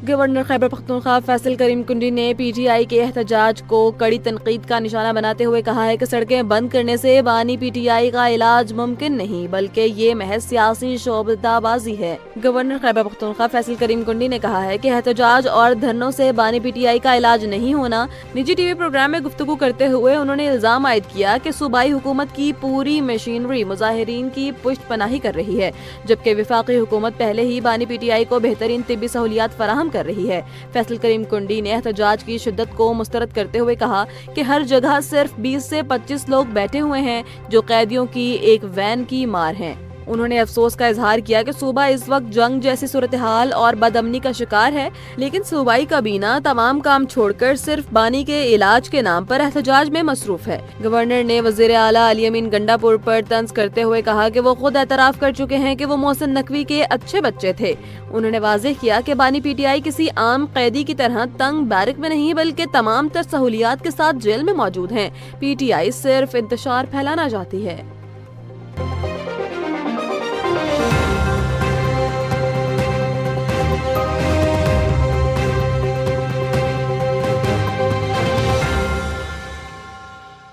Governor Khyber Pakhtunkhwa Faisal کریم کنڈی نے P T I کے احتجاج کو کڑی تنقید کا نشانہ بناتے ہوئے کہا ہے کہ سڑکیں بند کرنے سے بانی پی ٹی آئی کا علاج ممکن نہیں بلکہ یہ محض سیاسی شعبدہ بازی ہے۔ گورنر خیبر پختونخوا فیصل کریم کنڈی نے کہا ہے کہ احتجاج اور دھرنوں سے بانی پی ٹی آئی کا علاج نہیں ہونا۔ نجی ٹی وی پروگرام میں گفتگو کرتے ہوئے انہوں نے الزام عائد کیا کہ صوبائی حکومت کی پوری مشینری مظاہرین کی پشت پناہی کر رہی ہے، جبکہ وفاقی حکومت پہلے ہی بانی پی ٹی آئی کو بہترین طبی سہولیات فراہم کر رہی ہے۔ فیصل کریم کنڈی نے احتجاج کی شدت کو مسترد کرتے ہوئے کہا کہ ہر جگہ صرف 20 سے 25 لوگ بیٹھے ہوئے ہیں جو قیدیوں کی ایک وین کی مار ہیں۔ انہوں نے افسوس کا اظہار کیا کہ صوبہ اس وقت جنگ جیسی صورتحال اور بدامنی کا شکار ہے، لیکن صوبائی کابینہ تمام کام چھوڑ کر صرف بانی کے علاج کے نام پر احتجاج میں مصروف ہے۔ گورنر نے وزیر اعلیٰ علی امین گنڈا پور پر طنز کرتے ہوئے کہا کہ وہ خود اعتراف کر چکے ہیں کہ وہ محسن نقوی کے اچھے بچے تھے۔ انہوں نے واضح کیا کہ بانی پی ٹی آئی کسی عام قیدی کی طرح تنگ بیرک میں نہیں بلکہ تمام تر سہولیات کے ساتھ جیل میں موجود ہیں۔ پی ٹی آئی صرف انتشار پھیلانا چاہتی ہے۔